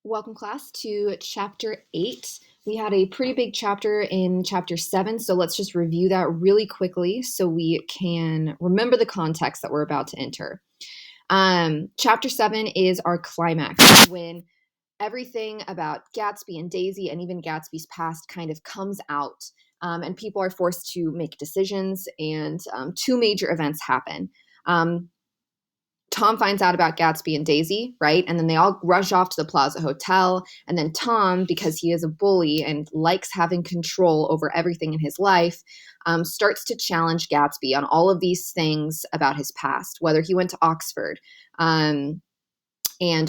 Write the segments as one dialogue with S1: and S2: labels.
S1: Welcome, class, to chapter 8. We had a pretty big chapter in chapter 7, so let's just review that really quickly so we can remember the context that we're about to enter. Chapter 7 is our climax, when everything about Gatsby and Daisy and even Gatsby's past kind of comes out, and people are forced to make decisions, and two major events happen. Tom finds out about Gatsby and Daisy, right? And then they all rush off to the Plaza Hotel. And then Tom, because he is a bully and likes having control over everything in his life, starts to challenge Gatsby on all of these things about his past, whether he went to Oxford, and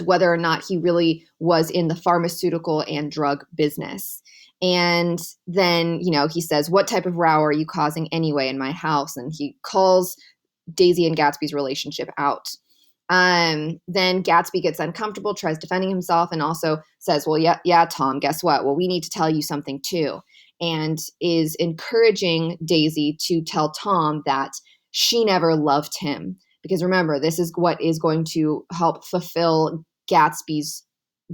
S1: whether or not he really was in the pharmaceutical and drug business. And then, he says, "What type of row are you causing anyway in my house?" And he calls Daisy and Gatsby's relationship out. Then Gatsby gets uncomfortable, tries defending himself, and also says, "Well, yeah, Tom, guess what? Well, we need to tell you something too," and is encouraging Daisy to tell Tom that she never loved him. Because remember, this is what is going to help fulfill Gatsby's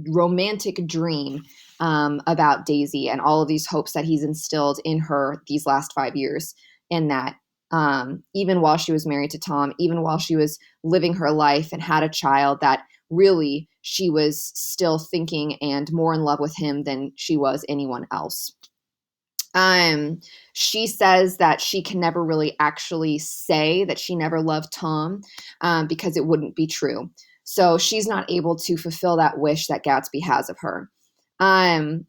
S1: romantic dream about Daisy and all of these hopes that he's instilled in her these last 5 years, and that even while she was married to Tom, even while she was living her life and had a child, that really she was still thinking and more in love with him than she was anyone else. She says that she can never really actually say that she never loved Tom, because it wouldn't be true. So she's not able to fulfill that wish that Gatsby has of her.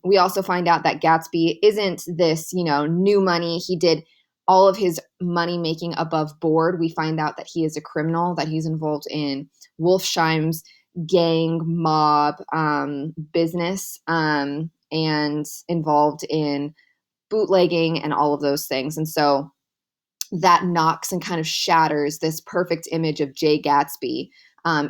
S1: We also find out that Gatsby isn't this, new money. He did all of his money making above board. We find out that he is a criminal, that he's involved in Wolfsheim's gang mob business, and involved in bootlegging and all of those things. And so that knocks and kind of shatters this perfect image of Jay Gatsby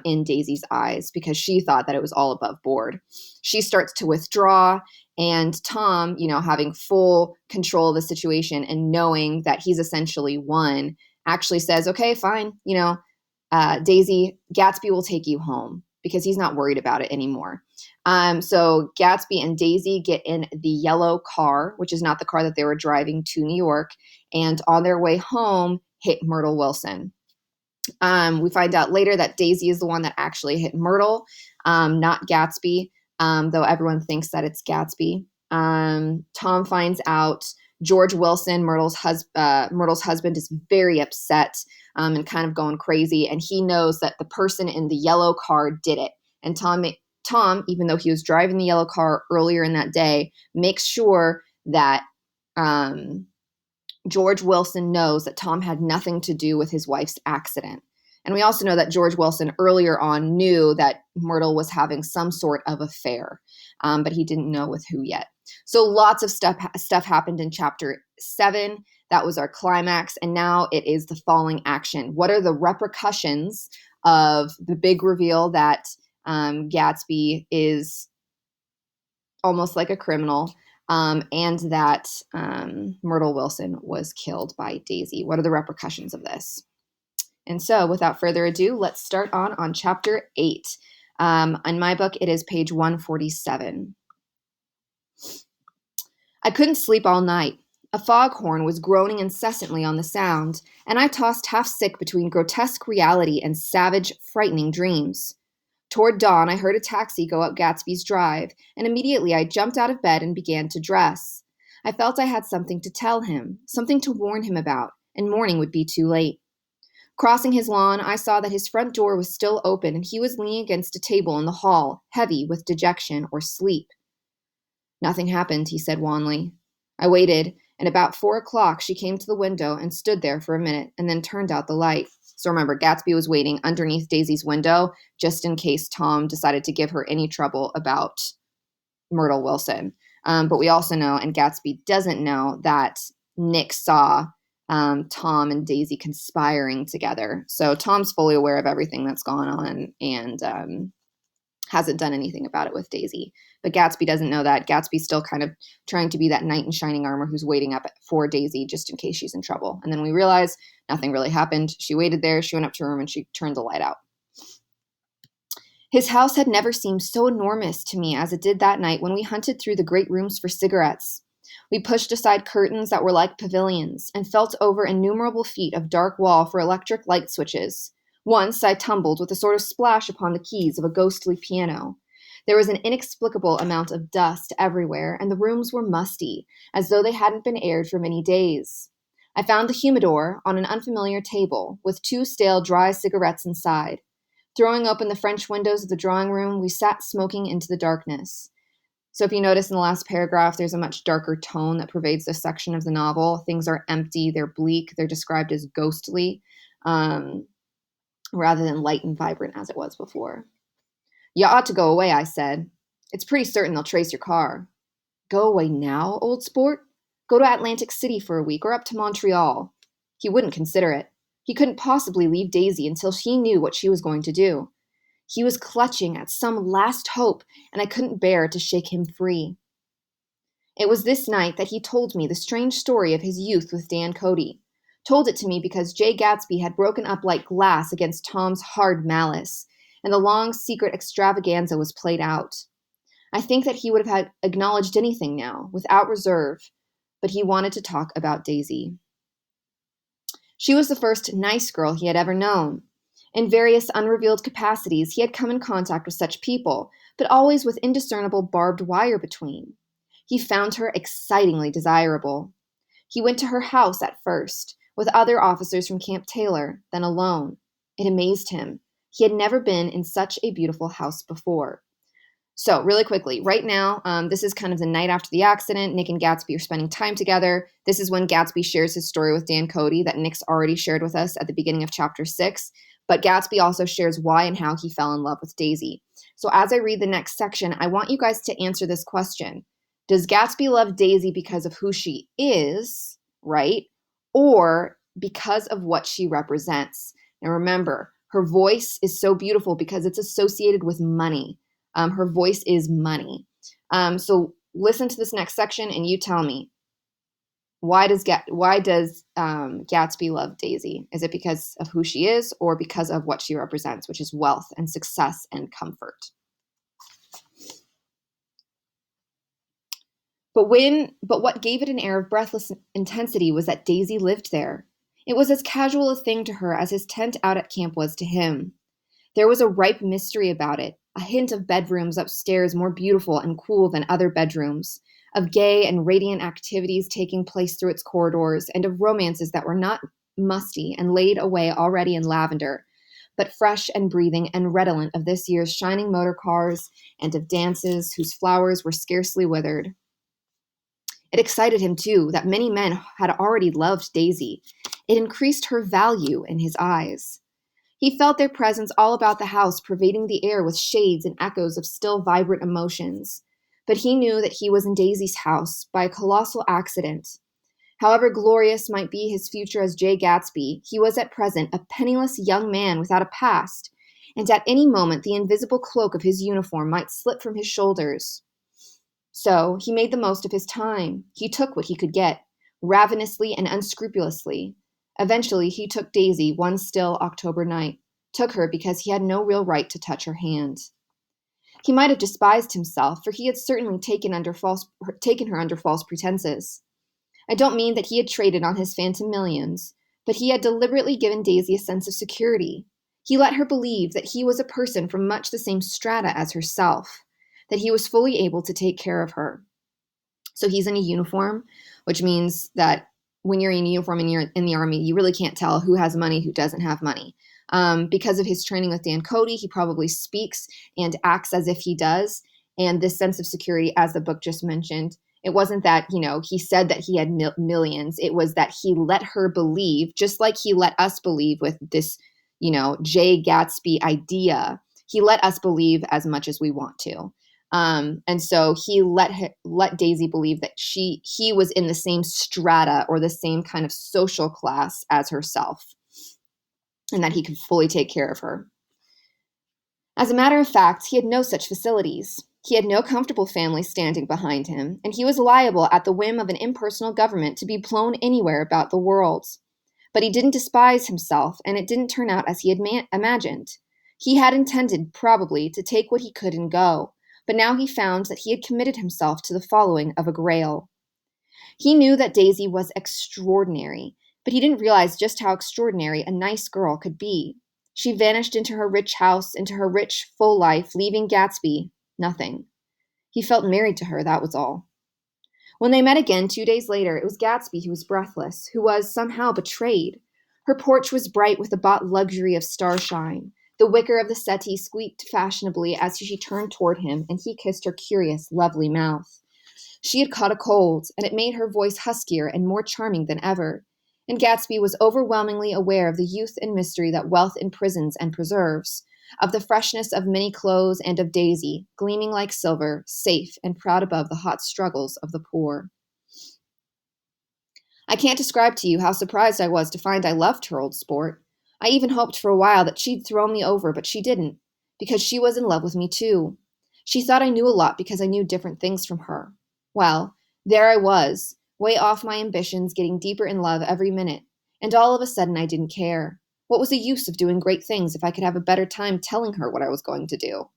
S1: in Daisy's eyes, because she thought that it was all above board. She starts to withdraw, and Tom, having full control of the situation and knowing that he's essentially won, actually says, "Okay, fine, Daisy, Gatsby will take you home," because he's not worried about it anymore. So Gatsby and Daisy get in the yellow car, which is not the car that they were driving to New York, and on their way home hit Myrtle Wilson. We find out later that Daisy is the one that actually hit Myrtle, not Gatsby, though everyone thinks that it's Gatsby. Tom finds out George Wilson, Myrtle's husband, is very upset and kind of going crazy, and he knows that the person in the yellow car did it. And Tom, even though he was driving the yellow car earlier in that day, makes sure that George Wilson knows that Tom had nothing to do with his wife's accident. And we also know that George Wilson earlier on knew that Myrtle was having some sort of affair, but he didn't know with who yet. So lots of stuff happened in chapter 7. That was our climax. And now it is the falling action. What are the repercussions of the big reveal that Gatsby is almost like a criminal, and that Myrtle Wilson was killed by Daisy? What are the repercussions of this? And so, without further ado, let's start on chapter 8. In my book, it is page 147. I couldn't sleep all night. A foghorn was groaning incessantly on the sound, and I tossed half sick between grotesque reality and savage, frightening dreams. Toward dawn, I heard a taxi go up Gatsby's drive, and immediately I jumped out of bed and began to dress. I felt I had something to tell him, something to warn him about, and morning would be too late. Crossing his lawn, I saw that his front door was still open, and he was leaning against a table in the hall, heavy with dejection or sleep. Nothing happened, he said wanly. I waited, and about 4 o'clock she came to the window and stood there for a minute, and then turned out the light. So remember, Gatsby was waiting underneath Daisy's window just in case Tom decided to give her any trouble about Myrtle Wilson. But we also know, and Gatsby doesn't know, that Nick saw Tom and Daisy conspiring together. So Tom's fully aware of everything that's gone on and hasn't done anything about it with Daisy. But Gatsby doesn't know that. Gatsby's still kind of trying to be that knight in shining armor who's waiting up for Daisy just in case she's in trouble. And then we realize nothing really happened. She waited there. She went up to her room and she turned the light out. His house had never seemed so enormous to me as it did that night when we hunted through the great rooms for cigarettes. We pushed aside curtains that were like pavilions and felt over innumerable feet of dark wall for electric light switches. Once I tumbled with a sort of splash upon the keys of a ghostly piano. There was an inexplicable amount of dust everywhere, and the rooms were musty, as though they hadn't been aired for many days. I found the humidor on an unfamiliar table, with two stale dry cigarettes inside. Throwing open the French windows of the drawing room, we sat smoking into the darkness. So if you notice in the last paragraph, there's a much darker tone that pervades this section of the novel. Things are empty, they're bleak, they're described as ghostly, rather than light and vibrant as it was before. You ought to go away, I said. It's pretty certain they'll trace your car. Go away now, old sport? Go to Atlantic City for a week or up to Montreal. He wouldn't consider it. He couldn't possibly leave Daisy until he knew what she was going to do. He was clutching at some last hope, and I couldn't bear to shake him free. It was this night that he told me the strange story of his youth with Dan Cody. Told it to me because Jay Gatsby had broken up like glass against Tom's hard malice, and the long secret extravaganza was played out. I think that he would have had acknowledged anything now, without reserve, but he wanted to talk about Daisy. She was the first nice girl he had ever known. In various unrevealed capacities, he had come in contact with such people, but always with indiscernible barbed wire between. He found her excitingly desirable. He went to her house at first, with other officers from Camp Taylor, then alone. It amazed him. He had never been in such a beautiful house before. So, really quickly, right now, this is kind of the night after the accident. Nick and Gatsby are spending time together. This is when Gatsby shares his story with Dan Cody that Nick's already shared with us at the beginning of chapter 6. But Gatsby also shares why and how he fell in love with Daisy. So as I read the next section, I want you guys to answer this question. Does Gatsby love Daisy because of who she is, right? Or because of what she represents? Now remember, her voice is so beautiful because it's associated with money. Her voice is money. So listen to this next section and you tell me, why does Gatsby love Daisy? Is it because of who she is or because of what she represents, which is wealth and success and comfort? But what gave it an air of breathless intensity was that Daisy lived there. It was as casual a thing to her as his tent out at camp was to him. There was a ripe mystery about it, a hint of bedrooms upstairs more beautiful and cool than other bedrooms, of gay and radiant activities taking place through its corridors, and of romances that were not musty and laid away already in lavender, but fresh and breathing and redolent of this year's shining motor cars and of dances whose flowers were scarcely withered. It excited him, too, that many men had already loved Daisy. It increased her value in his eyes. He felt their presence all about the house, pervading the air with shades and echoes of still vibrant emotions. But he knew that he was in Daisy's house by a colossal accident. However glorious might be his future as Jay Gatsby, he was at present a penniless young man without a past, and at any moment the invisible cloak of his uniform might slip from his shoulders. So he made the most of his time. He took what he could get, ravenously and unscrupulously. Eventually, he took Daisy one still October night, took her because he had no real right to touch her hand. He might have despised himself, for he had certainly taken her under false pretenses. I don't mean that he had traded on his phantom millions, but he had deliberately given Daisy a sense of security. He let her believe that he was a person from much the same strata as herself, that he was fully able to take care of her. So he's in a uniform, which means that when you're in a uniform and you're in the Army, you really can't tell who has money, who doesn't have money. Because of his training with Dan Cody, he probably speaks and acts as if he does. And this sense of security, as the book just mentioned, it wasn't that, he said that he had millions. It was that he let her believe, just like he let us believe with this, Jay Gatsby idea. He let us believe as much as we want to. And so he let Daisy believe that he was in the same strata or the same kind of social class as herself, and that he could fully take care of her. As a matter of fact, he had no such facilities. He had no comfortable family standing behind him, and he was liable at the whim of an impersonal government to be blown anywhere about the world. But he didn't despise himself, and it didn't turn out as he had imagined. He had intended, probably, to take what he could and go, but now he found that he had committed himself to the following of a grail. He knew that Daisy was extraordinary, but he didn't realize just how extraordinary a nice girl could be. She vanished into her rich house, into her rich, full life, leaving Gatsby nothing. He felt married to her, that was all. When they met again 2 days later, it was Gatsby who was breathless, who was somehow betrayed. Her porch was bright with the bought luxury of starshine. The wicker of the settee squeaked fashionably as she turned toward him, and he kissed her curious, lovely mouth. She had caught a cold, and it made her voice huskier and more charming than ever. And Gatsby was overwhelmingly aware of the youth and mystery that wealth imprisons and preserves, of the freshness of many clothes and of Daisy, gleaming like silver, safe and proud above the hot struggles of the poor. I can't describe to you how surprised I was to find I loved her, old sport. I even hoped for a while that she'd throw me over, but she didn't, because she was in love with me too. She thought I knew a lot because I knew different things from her. Well, there I was, way off my ambitions, getting deeper in love every minute, and all of a sudden I didn't care. What was the use of doing great things if I could have a better time telling her what I was going to do?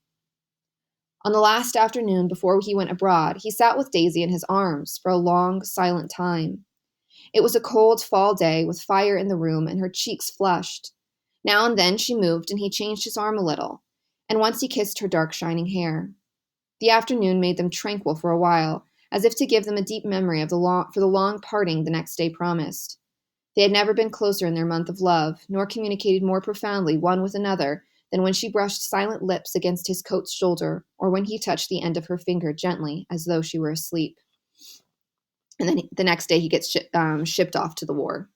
S1: On the last afternoon before he went abroad, he sat with Daisy in his arms for a long, silent time. It was a cold fall day with fire in the room, and her cheeks flushed. Now and then she moved, and he changed his arm a little, and once he kissed her dark, shining hair. The afternoon made them tranquil for a while, as if to give them a deep memory of the long parting the next day promised. They had never been closer in their month of love, nor communicated more profoundly one with another than when she brushed silent lips against his coat's shoulder, or when he touched the end of her finger gently, as though she were asleep. And then the next day he gets shipped off to the war.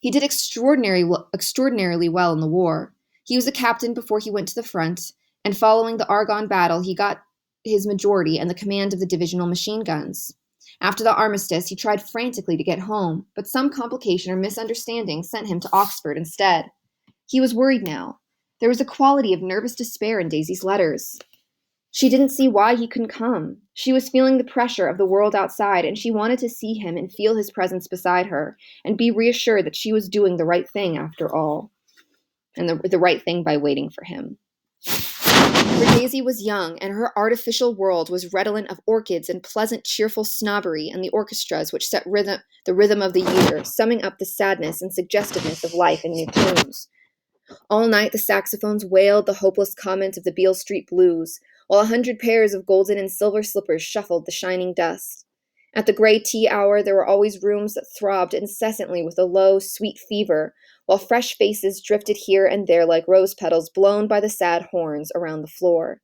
S1: He did extraordinarily well in the war. He was a captain before he went to the front, and following the Argonne battle, he got his majority and the command of the divisional machine guns. After the armistice, he tried frantically to get home, but some complication or misunderstanding sent him to Oxford instead. He was worried now. There was a quality of nervous despair in Daisy's letters. She didn't see why he couldn't come. She was feeling the pressure of the world outside, and she wanted to see him and feel his presence beside her, and be reassured that she was doing the right thing after all, and the right thing by waiting for him. For Daisy was young, and her artificial world was redolent of orchids and pleasant, cheerful snobbery and the orchestras which set the rhythm of the year, summing up the sadness and suggestiveness of life in new tunes. All night the saxophones wailed the hopeless comment of the Beale Street blues, while 100 pairs of golden and silver slippers shuffled the shining dust. At the gray tea hour there were always rooms that throbbed incessantly with a low, sweet fever, while fresh faces drifted here and there like rose petals blown by the sad horns around the floor.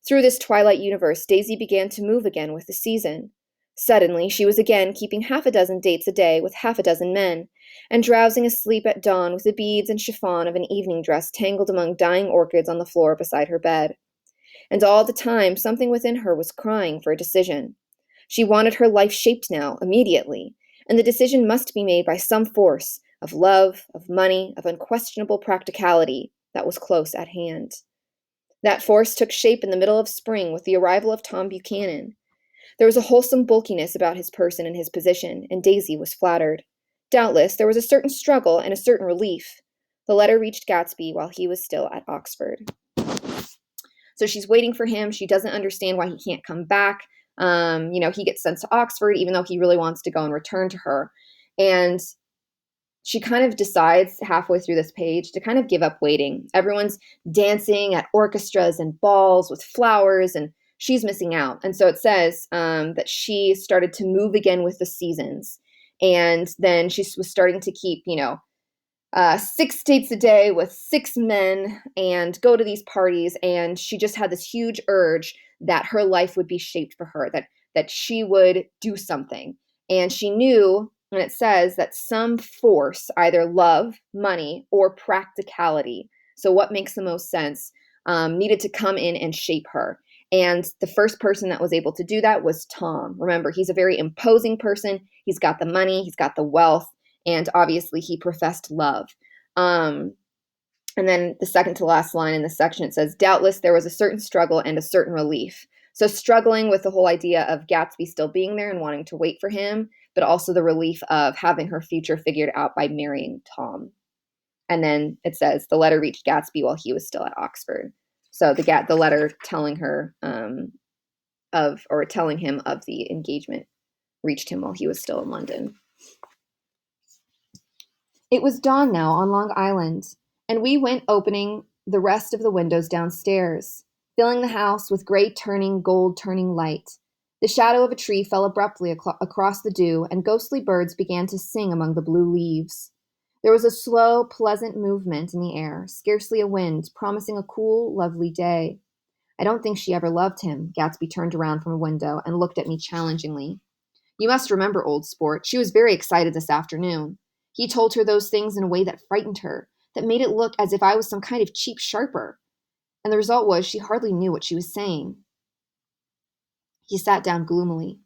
S1: Through this twilight universe, Daisy began to move again with the season. Suddenly, she was again keeping half a dozen dates a day with half a dozen men, and drowsing asleep at dawn with the beads and chiffon of an evening dress tangled among dying orchids on the floor beside her bed. And all the time, something within her was crying for a decision. She wanted her life shaped now, immediately, and the decision must be made by some force of love, of money, of unquestionable practicality that was close at hand. That force took shape in the middle of spring with the arrival of Tom Buchanan. There was a wholesome bulkiness about his person and his position, and Daisy was flattered. Doubtless, there was a certain struggle and a certain relief. The letter reached Gatsby while he was still at Oxford. So she's waiting for him. She doesn't understand why he can't come back. He gets sent to Oxford, even though he really wants to go and return to her. And she kind of decides halfway through this page to kind of give up waiting. Everyone's dancing at orchestras and balls with flowers, and she's missing out. And so it says that she started to move again with the seasons. And then she was starting to keep, 6 dates a day with 6 men and go to these parties. And she just had this huge urge that her life would be shaped for her, that she would do something. And she knew, and it says that some force, either love, money, or practicality, so what makes the most sense, needed to come in and shape her. And the first person that was able to do that was Tom. Remember, he's a very imposing person. He's got the money, he's got the wealth, and obviously he professed love. And then the second to last line in this section, it says, doubtless there was a certain struggle and a certain relief. So struggling with the whole idea of Gatsby still being there and wanting to wait for him, but also the relief of having her future figured out by marrying Tom. And then it says the letter reached Gatsby while he was still at Oxford. So the letter telling her telling him of the engagement reached him while he was still in London. It was dawn now on Long Island, and we went opening the rest of the windows downstairs, filling the house with gray turning, gold turning light. The shadow of a tree fell abruptly across the dew, and ghostly birds began to sing among the blue leaves. There was a slow, pleasant movement in the air, scarcely a wind, promising a cool, lovely day. I don't think she ever loved him. Gatsby turned around from a window and looked at me challengingly. You must remember, old sport, she was very excited this afternoon. He told her those things in a way that frightened her, that made it look as if I was some kind of cheap sharper. And the result was she hardly knew what she was saying. He sat down gloomily.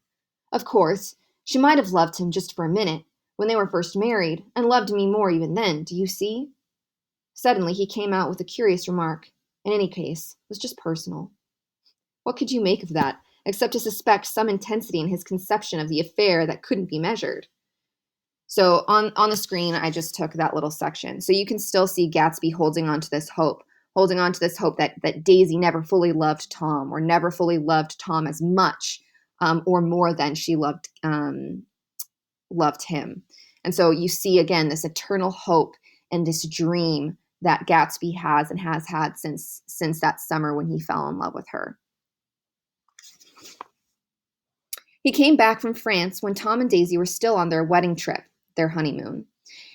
S1: Of course, she might have loved him just for a minute, when they were first married, and loved me more even then, do you see? Suddenly he came out with a curious remark. In any case, it was just personal. What could you make of that, except to suspect some intensity in his conception of the affair that couldn't be measured? So on the screen, I just took that little section. So you can still see Gatsby holding on to this hope, that Daisy never fully loved Tom, or never fully loved Tom as much or more than she loved him. And so you see again this eternal hope and this dream that Gatsby has and has had since that summer when he fell in love with her. He came back from France when Tom and Daisy were still on their wedding trip, their honeymoon,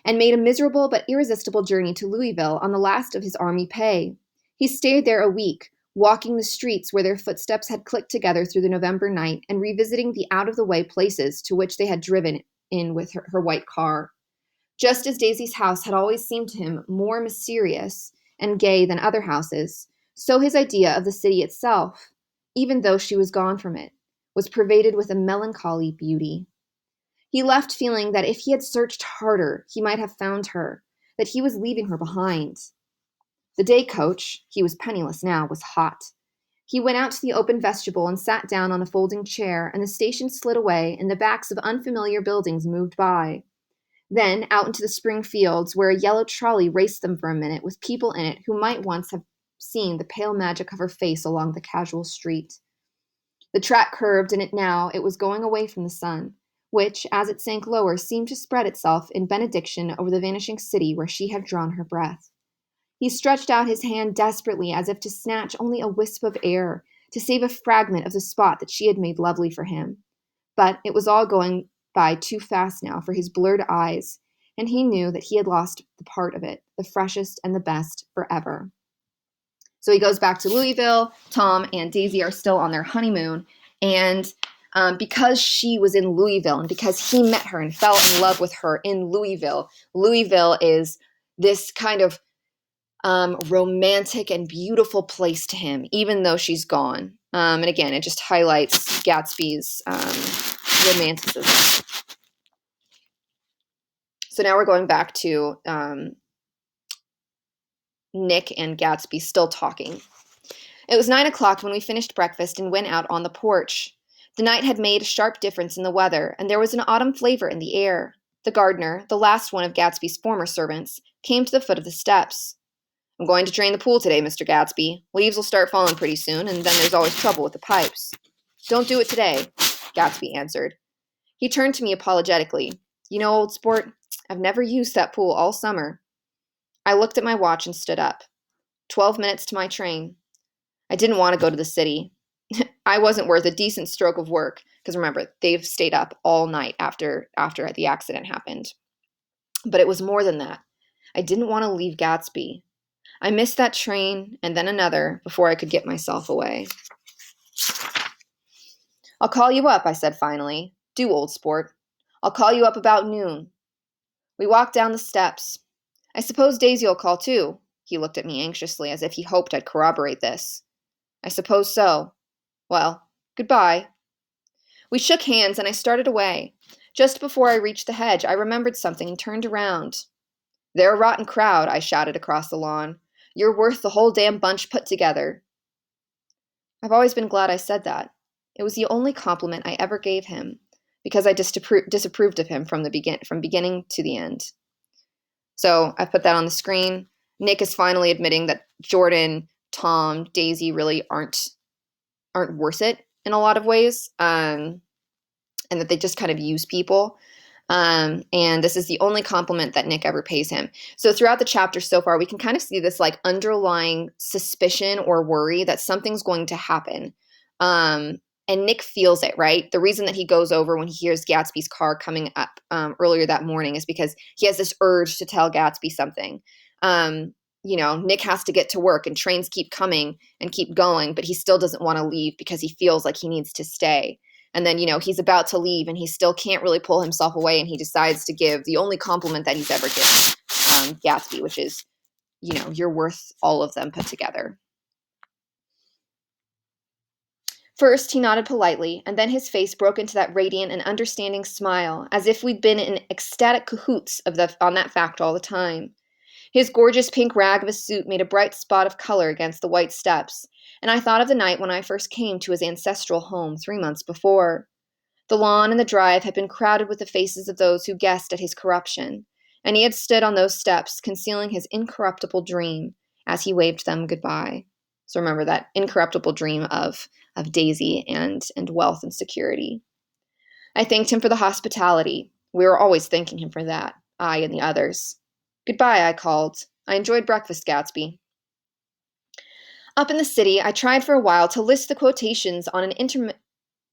S1: and made a miserable but irresistible journey to Louisville on the last of his army pay. He stayed there a week, walking the streets where their footsteps had clicked together through the November night and revisiting the out-of-the-way places to which they had driven in with her white car. Just as Daisy's house had always seemed to him more mysterious and gay than other houses, so his idea of the city itself, even though she was gone from it, was pervaded with a melancholy beauty. He left feeling that if he had searched harder, he might have found her, that he was leaving her behind. The day coach, he was penniless now, was hot. He went out to the open vestibule and sat down on a folding chair, and the station slid away, and the backs of unfamiliar buildings moved by. Then out into the spring fields, where a yellow trolley raced them for a minute with people in it who might once have seen the pale magic of her face along the casual street. The track curved, and it was going away from the sun, which, as it sank lower, seemed to spread itself in benediction over the vanishing city where she had drawn her breath. He stretched out his hand desperately as if to snatch only a wisp of air, to save a fragment of the spot that she had made lovely for him. But it was all going by too fast now for his blurred eyes, and he knew that he had lost the part of it, the freshest and the best, forever. So he goes back to Louisville. Tom and Daisy are still on their honeymoon. And because she was in Louisville and because he met her and fell in love with her in Louisville, Louisville is this kind of romantic and beautiful place to him, even though she's gone. And again, it just highlights Gatsby's romanticism. So now we're going back to Nick and Gatsby still talking. It was 9 o'clock when we finished breakfast and went out on the porch. The night had made a sharp difference in the weather, and there was an autumn flavor in the air. The gardener, the last one of Gatsby's former servants, came to the foot of the steps. I'm going to drain the pool today, Mr. Gatsby. Leaves will start falling pretty soon, and then there's always trouble with the pipes. Don't do it today, Gatsby answered. He turned to me apologetically. You know, old sport, I've never used that pool all summer. I looked at my watch and stood up. 12 minutes to my train. I didn't want to go to the city. I wasn't worth a decent stroke of work, because remember, they've stayed up all night after the accident happened. But it was more than that. I didn't want to leave Gatsby. I missed that train and then another before I could get myself away. I'll call you up, I said finally. Do, old sport. I'll call you up about noon. We walked down the steps. I suppose Daisy will call too. He looked at me anxiously as if he hoped I'd corroborate this. I suppose so. Well, goodbye. We shook hands and I started away. Just before I reached the hedge, I remembered something and turned around. They're a rotten crowd, I shouted across the lawn. You're worth the whole damn bunch put together. I've always been glad I said that. It was the only compliment I ever gave him, because I disapproved of him from beginning to the end. So I've put that on the screen. Nick is finally admitting that Jordan, Tom, Daisy really aren't worth it in a lot of ways, and that they just kind of use people. And this is the only compliment that Nick ever pays him. So throughout the chapter so far, we can kind of see this like underlying suspicion or worry that something's going to happen. And Nick feels it, right? The reason that he goes over when he hears Gatsby's car coming up earlier that morning is because he has this urge to tell Gatsby something. Um, Nick has to get to work and trains keep coming and keep going, but he still doesn't want to leave because he feels like he needs to stay. And then, he's about to leave and he still can't really pull himself away. And he decides to give the only compliment that he's ever given Gatsby, which is, you're worth all of them put together. First, he nodded politely, and then his face broke into that radiant and understanding smile, as if we'd been in ecstatic cahoots on that fact all the time. His gorgeous pink rag of a suit made a bright spot of color against the white steps, and I thought of the night when I first came to his ancestral home 3 months before. The lawn and the drive had been crowded with the faces of those who guessed at his corruption, and he had stood on those steps, concealing his incorruptible dream as he waved them goodbye. So remember that incorruptible dream of Daisy and wealth and security. I thanked him for the hospitality. We were always thanking him for that, I and the others. Goodbye, I called. I enjoyed breakfast, Gatsby. Up in the city, I tried for a while to list the quotations on an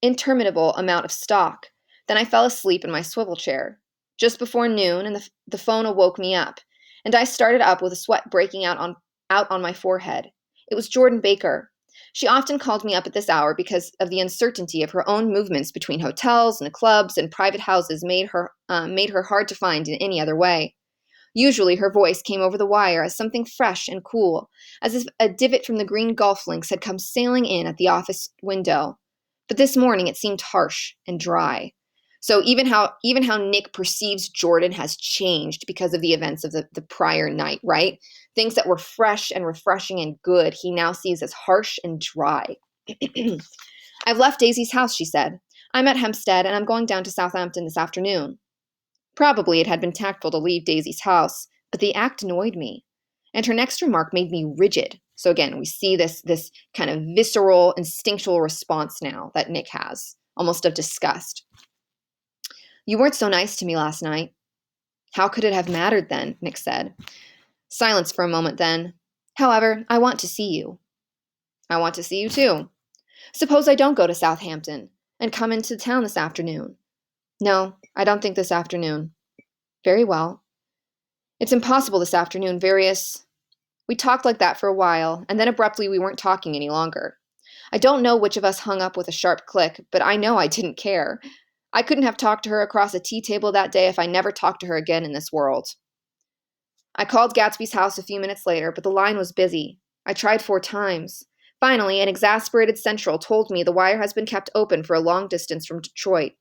S1: interminable amount of stock. Then I fell asleep in my swivel chair. Just before noon, and the phone awoke me up, and I started up with a sweat breaking out on my forehead. It was Jordan Baker. She often called me up at this hour because of the uncertainty of her own movements between hotels and clubs and private houses made her hard to find in any other way. Usually her voice came over the wire as something fresh and cool, as if a divot from the green golf links had come sailing in at the office window. But this morning it seemed harsh and dry. So even how Nick perceives Jordan has changed because of the events of the prior night, right? Things that were fresh and refreshing and good, he now sees as harsh and dry. I've left Daisy's house, she said. I'm at Hempstead and I'm going down to Southampton this afternoon. Probably it had been tactful to leave Daisy's house, but the act annoyed me. And her next remark made me rigid. So again, we see this kind of visceral, instinctual response now that Nick has, almost of disgust. You weren't so nice to me last night. How could it have mattered then? Nick said. Silence for a moment then. However, I want to see you. I want to see you too. Suppose I don't go to Southampton and come into town this afternoon. No, I don't think this afternoon. Very well. It's impossible this afternoon, We talked like that for a while, and then abruptly we weren't talking any longer. I don't know which of us hung up with a sharp click, but I know I didn't care. I couldn't have talked to her across a tea table that day if I never talked to her again in this world. I called Gatsby's house a few minutes later, but the line was busy. I tried 4 times. Finally, an exasperated central told me the wire has been kept open for a long distance from Detroit.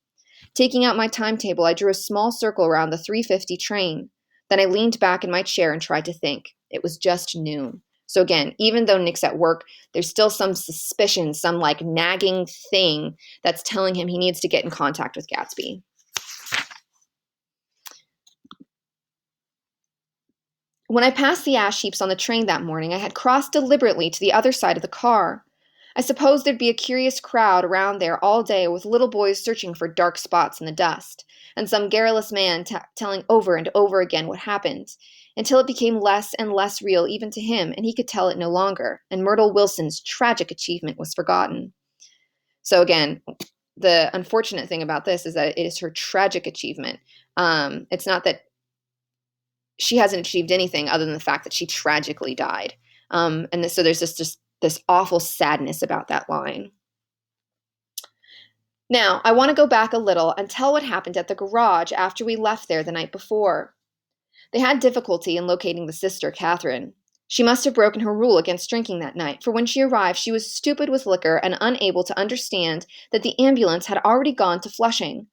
S1: Taking out my timetable, I drew a small circle around the 3:50 train. Then I leaned back in my chair and tried to think. It was just noon. So again, even though Nick's at work, there's still some suspicion, some like nagging thing that's telling him he needs to get in contact with Gatsby. When I passed the ash heaps on the train that morning, I had crossed deliberately to the other side of the car. I supposed there'd be a curious crowd around there all day with little boys searching for dark spots in the dust, and some garrulous man telling over and over again what happened, until it became less and less real even to him, and he could tell it no longer, and Myrtle Wilson's tragic achievement was forgotten. So again, the unfortunate thing about this is that it is her tragic achievement. It's not that she hasn't achieved anything other than the fact that she tragically died. So there's just this awful sadness about that line. Now, I want to go back a little and tell what happened at the garage after we left there the night before. They had difficulty in locating the sister, Catherine. She must have broken her rule against drinking that night, for when she arrived, she was stupid with liquor and unable to understand that the ambulance had already gone to Flushing.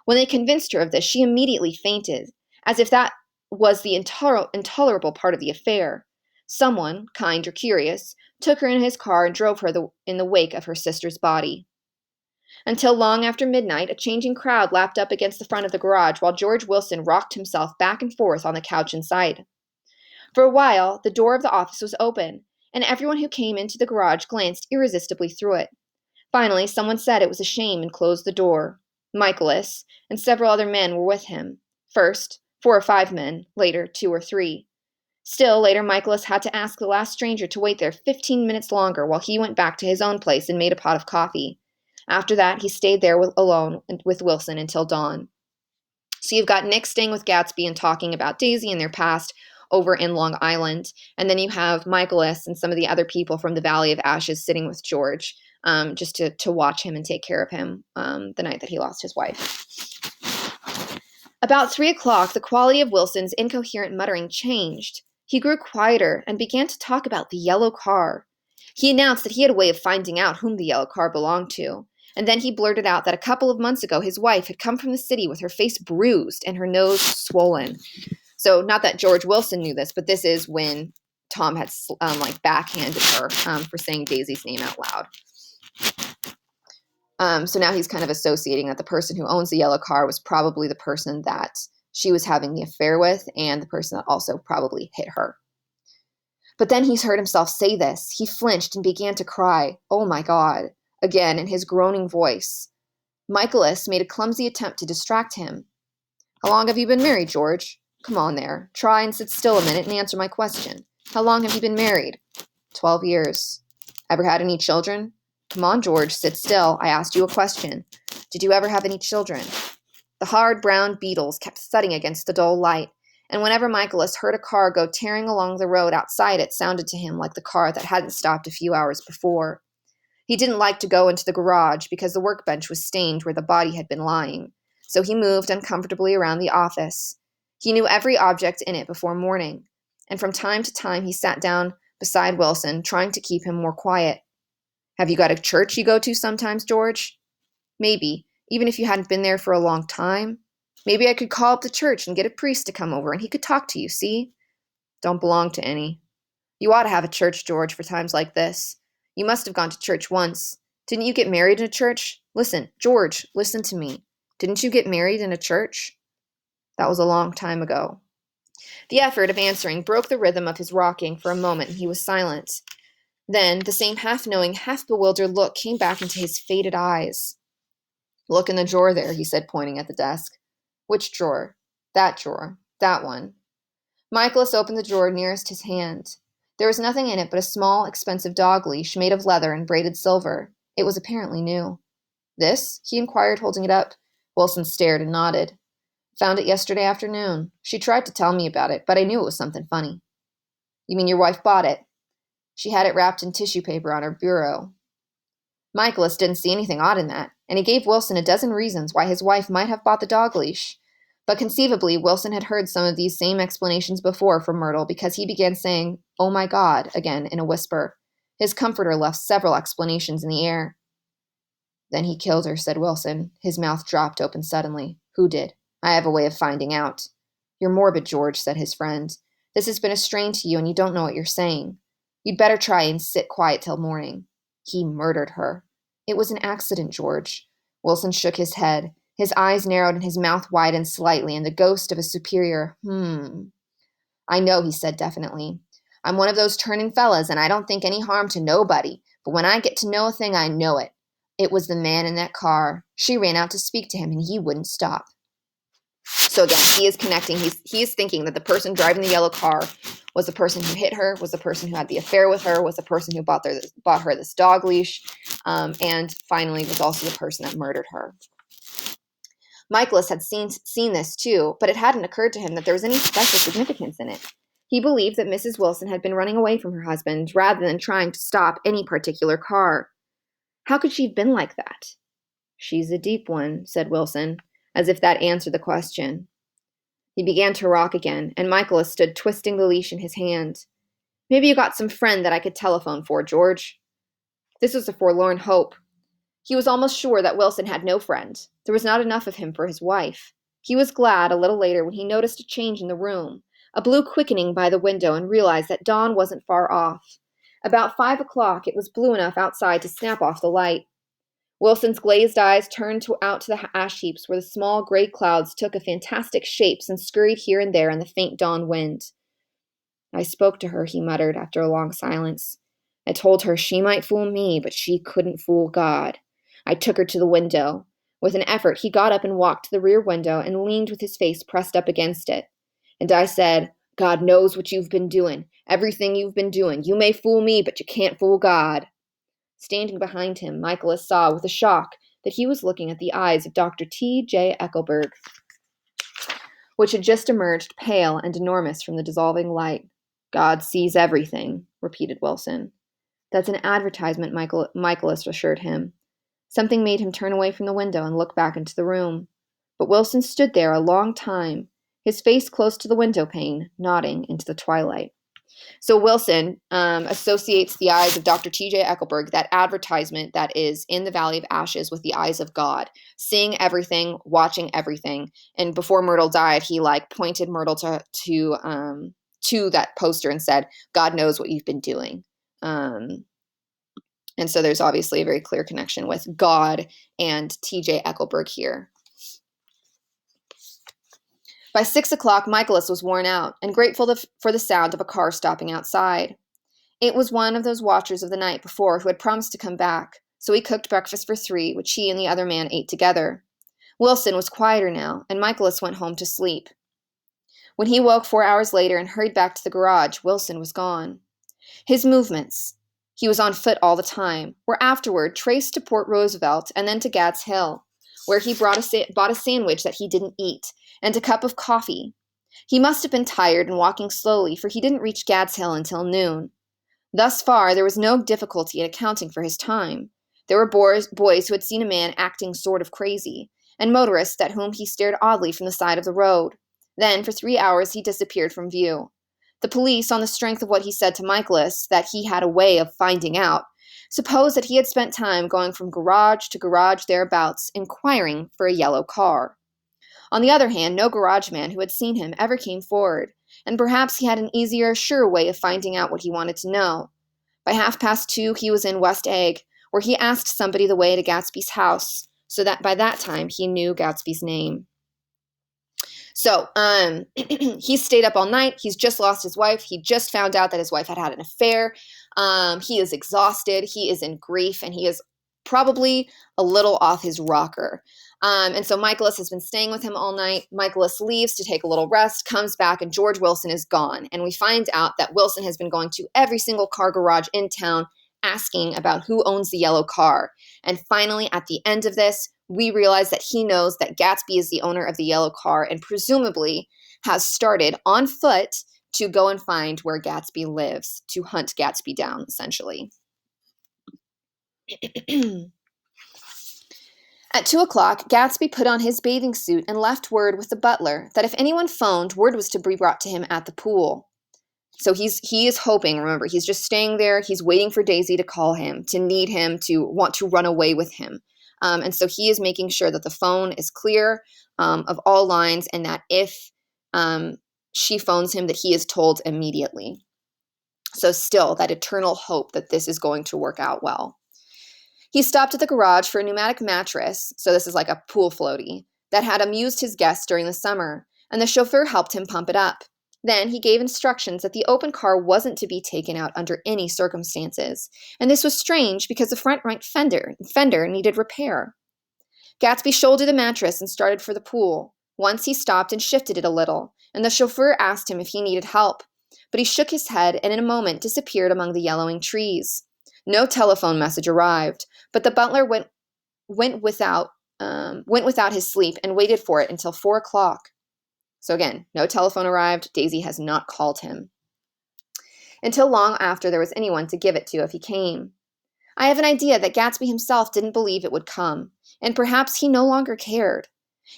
S1: When they convinced her of this, she immediately fainted, as if that was the intolerable part of the affair. Someone, kind or curious, took her in his car and drove her in the wake of her sister's body. Until long after midnight, a changing crowd lapped up against the front of the garage while George Wilson rocked himself back and forth on the couch inside. For a while, the door of the office was open, and everyone who came into the garage glanced irresistibly through it. Finally, someone said it was a shame and closed the door. Michaelis and several other men were with him. First, 4 or 5 men, later 2 or 3. Still later, Michaelis had to ask the last stranger to wait there 15 minutes longer while he went back to his own place and made a pot of coffee. After that, he stayed there alone with Wilson until dawn. So you've got Nick staying with Gatsby and talking about Daisy and their past over in Long Island. And then you have Michaelis and some of the other people from the Valley of Ashes sitting with George, just to watch him and take care of him the night that he lost his wife. About 3 o'clock, the quality of Wilson's incoherent muttering changed. He grew quieter and began to talk about the yellow car. He announced that he had a way of finding out whom the yellow car belonged to. And then he blurted out that a couple of months ago his wife had come from the city with her face bruised and her nose swollen. So not that George Wilson knew this, but this is when Tom had backhanded her for saying Daisy's name out loud. So now he's kind of associating that the person who owns the yellow car was probably the person that she was having the affair with and the person that also probably hit her. But then he's heard himself say this. He flinched and began to cry. Oh my God. Again in his groaning voice. Michaelis made a clumsy attempt to distract him. How long have you been married, George? Come on there. Try and sit still a minute and answer my question. How long have you been married? 12 years. Ever had any children? Come on, George, sit still. I asked you a question. Did you ever have any children? The hard brown beetles kept thudding against the dull light, and whenever Michaelis heard a car go tearing along the road outside, it sounded to him like the car that hadn't stopped a few hours before. He didn't like to go into the garage because the workbench was stained where the body had been lying, so he moved uncomfortably around the office. He knew every object in it before morning, and from time to time he sat down beside Wilson, trying to keep him more quiet. Have you got a church you go to sometimes, George? Maybe, even if you hadn't been there for a long time. Maybe I could call up the church and get a priest to come over and he could talk to you, see? Don't belong to any. You ought to have a church, George, for times like this. You must have gone to church once. Didn't you get married in a church? Listen, George, listen to me. Didn't you get married in a church? That was a long time ago. The effort of answering broke the rhythm of his rocking for a moment, and he was silent. Then the same half-knowing, half-bewildered look came back into his faded eyes. Look in the drawer there, he said, pointing at the desk. Which drawer? That drawer. That one. Michaelis opened the drawer nearest his hand. There was nothing in it but a small, expensive dog leash made of leather and braided silver. It was apparently new. This? He inquired, holding it up. Wilson stared and nodded. Found it yesterday afternoon. She tried to tell me about it, but I knew it was something funny. You mean your wife bought it? She had it wrapped in tissue paper on her bureau. Michaelis didn't see anything odd in that, and he gave Wilson a dozen reasons why his wife might have bought the dog leash. But conceivably, Wilson had heard some of these same explanations before from Myrtle because he began saying, "Oh my God," again in a whisper. His comforter left several explanations in the air. Then he killed her, said Wilson. His mouth dropped open suddenly. Who did? I have a way of finding out. You're morbid, George, said his friend. This has been a strain to you and you don't know what you're saying. You'd better try and sit quiet till morning. He murdered her. It was an accident, George. Wilson shook his head. His eyes narrowed and his mouth widened slightly in the ghost of a superior, I know, he said definitely. I'm one of those turning fellas, and I don't think any harm to nobody, but when I get to know a thing, I know it. It was the man in that car. She ran out to speak to him, and he wouldn't stop. So again, he is connecting. He is thinking that the person driving the yellow car was the person who hit her, was the person who had the affair with her, was the person who bought her this dog leash, and finally was also the person that murdered her. Michaelis had seen this too, but it hadn't occurred to him that there was any special significance in it. He believed that Mrs. Wilson had been running away from her husband rather than trying to stop any particular car. How could she have been like that? She's a deep one, said Wilson, as if that answered the question. He began to rock again, and Michaelis stood twisting the leash in his hand. Maybe you got some friend that I could telephone for, George. This was a forlorn hope. He was almost sure that Wilson had no friend. There was not enough of him for his wife. He was glad, a little later, when he noticed a change in the room, a blue quickening by the window, and realized that dawn wasn't far off. About 5 o'clock, it was blue enough outside to snap off the light. Wilson's glazed eyes turned out to the ash heaps where the small gray clouds took fantastic shapes and scurried here and there in the faint dawn wind. I spoke to her, he muttered after a long silence. I told her she might fool me, but she couldn't fool God. I took her to the window. With an effort, he got up and walked to the rear window and leaned with his face pressed up against it. And I said, God knows what you've been doing, everything you've been doing. You may fool me, but you can't fool God. Standing behind him, Michaelis saw with a shock that he was looking at the eyes of Dr. T.J. Eckelberg, which had just emerged pale and enormous from the dissolving light. God sees everything, repeated Wilson. That's an advertisement, Michaelis assured him. Something made him turn away from the window and look back into the room. But Wilson stood there a long time, his face close to the window pane, nodding into the twilight. So Wilson associates the eyes of Dr. T.J. Eckelberg, that advertisement that is in the Valley of Ashes, with the eyes of God, seeing everything, watching everything. And before Myrtle died, he pointed Myrtle to that poster and said, God knows what you've been doing. And so there's obviously a very clear connection with God and T.J. Eckelberg here. By 6 o'clock, Michaelis was worn out and grateful for the sound of a car stopping outside. It was one of those watchers of the night before who had promised to come back, so he cooked breakfast for 3, which he and the other man ate together. Wilson was quieter now, and Michaelis went home to sleep. When he woke 4 hours later and hurried back to the garage, Wilson was gone. His movements, he was on foot all the time, were afterward traced to Port Roosevelt and then to Gad's Hill, where he bought a sandwich that he didn't eat and a cup of coffee. He must have been tired and walking slowly, for he didn't reach Gad's Hill until noon. Thus far, there was no difficulty in accounting for his time. There were boys who had seen a man acting sort of crazy, and motorists at whom he stared oddly from the side of the road. Then, for 3 hours, he disappeared from view. The police, on the strength of what he said to Michaelis, that he had a way of finding out, supposed that he had spent time going from garage to garage thereabouts, inquiring for a yellow car. On the other hand, no garage man who had seen him ever came forward, and perhaps he had an easier, sure way of finding out what he wanted to know. By 2:30, he was in West Egg, where he asked somebody the way to Gatsby's house, so that by that time he knew Gatsby's name. So, he stayed up all night. He's just lost his wife. He just found out that his wife had an affair. He is exhausted. He is in grief, and he is probably a little off his rocker. And so Michaelis has been staying with him all night. Michaelis leaves to take a little rest, comes back, and George Wilson is gone. And we find out that Wilson has been going to every single car garage in town asking about who owns the yellow car. And finally, at the end of this, we realize that he knows that Gatsby is the owner of the yellow car and presumably has started on foot to go and find where Gatsby lives, to hunt Gatsby down, essentially. At 2 o'clock, Gatsby put on his bathing suit and left word with the butler that if anyone phoned, word was to be brought to him at the pool. So he is hoping, remember, he's just staying there. He's waiting for Daisy to call him, to need him, to want to run away with him. And so he is making sure that the phone is clear of all lines, and that if she phones him, that he is told immediately. So still that eternal hope that this is going to work out well. He stopped at the garage for a pneumatic mattress, so this is like a pool floaty, that had amused his guests during the summer, and the chauffeur helped him pump it up. Then he gave instructions that the open car wasn't to be taken out under any circumstances, and this was strange because the front right fender needed repair. Gatsby shouldered the mattress and started for the pool. Once he stopped and shifted it a little, and the chauffeur asked him if he needed help, but he shook his head and in a moment disappeared among the yellowing trees. No telephone message arrived, but the butler went without his sleep and waited for it until 4 o'clock. So again, no telephone arrived. Daisy has not called him. Until long after there was anyone to give it to if he came. I have an idea that Gatsby himself didn't believe it would come, and perhaps he no longer cared.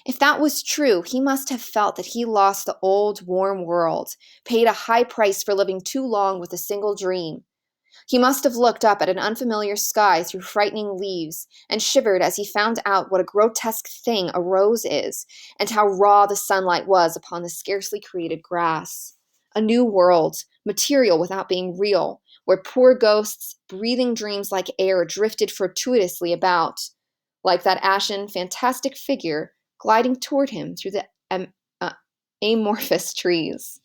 S1: If that was true, he must have felt that he lost the old, warm world, paid a high price for living too long with a single dream. He must have looked up at an unfamiliar sky through frightening leaves and shivered as he found out what a grotesque thing a rose is and how raw the sunlight was upon the scarcely created grass. A new world, material without being real, where poor ghosts, breathing dreams like air, drifted fortuitously about. like that ashen, fantastic figure gliding toward him through the amorphous trees.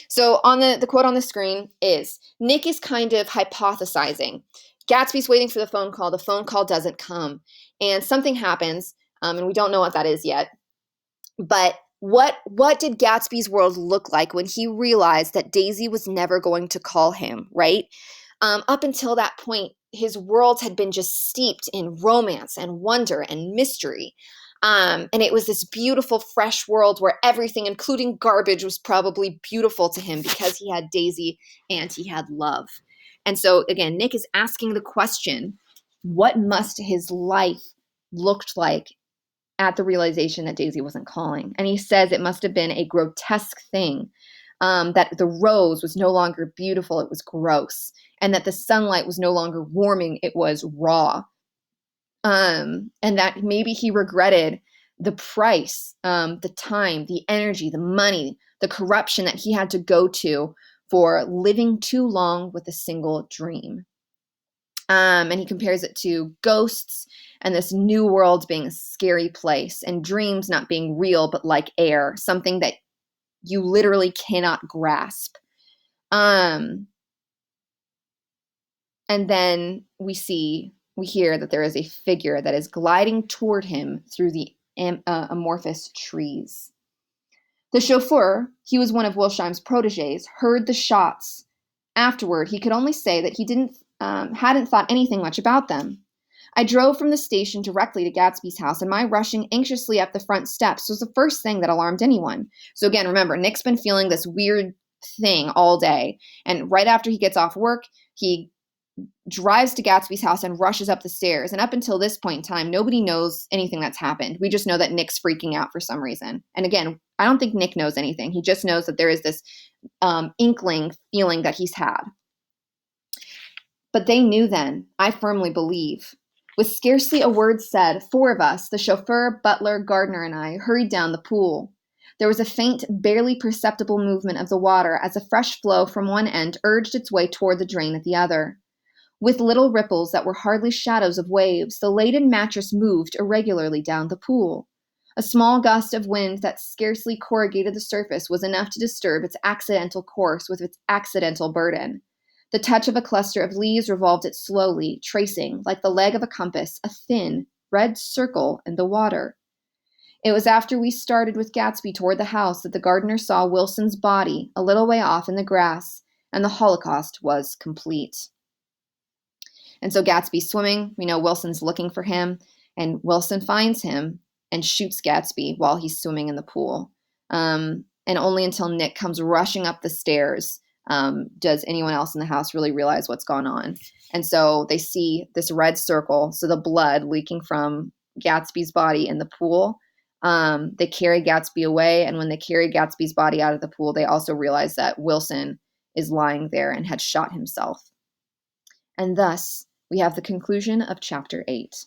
S1: So on the quote on the screen is, Nick is kind of hypothesizing. Gatsby's waiting for the phone call. The phone call doesn't come. And something happens, and we don't know what that is yet. But what did Gatsby's world look like when he realized that Daisy was never going to call him, right? Up until that point, his world had been just steeped in romance and wonder and mystery. And it was this beautiful, fresh world where everything, including garbage, was probably beautiful to him because he had Daisy and he had love. And so, again, Nick is asking the question, what must his life looked like at the realization that Daisy wasn't calling? And he says it must have been a grotesque thing, that the rose was no longer beautiful, it was gross, and that the sunlight was no longer warming, it was raw. And that maybe he regretted the price, the time, the energy, the money, the corruption that he had to go to for living too long with a single dream. And he compares it to ghosts and this new world being a scary place, and dreams not being real but like air, something that you literally cannot grasp. And then we hear that there is a figure that is gliding toward him through the amorphous trees. The chauffeur, he was one of Wilsheim's proteges, heard the shots. Afterward, he could only say that he hadn't thought anything much about them. I drove from the station directly to Gatsby's house, and my rushing anxiously up the front steps was the first thing that alarmed anyone. So again, remember, Nick's been feeling this weird thing all day, and right after he gets off work, he drives to Gatsby's house and rushes up the stairs. And up until this point in time, nobody knows anything that's happened. We just know that Nick's freaking out for some reason. And again, I don't think Nick knows anything. He just knows that there is this inkling feeling that he's had. But they knew then, I firmly believe. With scarcely a word said, 4 of us, the chauffeur, butler, gardener, and I, hurried down the pool. There was a faint, barely perceptible movement of the water as a fresh flow from one end urged its way toward the drain at the other. With little ripples that were hardly shadows of waves, the laden mattress moved irregularly down the pool. A small gust of wind that scarcely corrugated the surface was enough to disturb its accidental course with its accidental burden. The touch of a cluster of leaves revolved it slowly, tracing, like the leg of a compass, a thin, red circle in the water. It was after we started with Gatsby toward the house that the gardener saw Wilson's body a little way off in the grass, and the Holocaust was complete. And so Gatsby's swimming. We know Wilson's looking for him, and Wilson finds him and shoots Gatsby while he's swimming in the pool. And only until Nick comes rushing up the stairs does anyone else in the house really realize what's gone on. And so they see this red circle, so the blood leaking from Gatsby's body in the pool. They carry Gatsby away, and when they carry Gatsby's body out of the pool, they also realize that Wilson is lying there and had shot himself. And thus, we have the conclusion of chapter 8.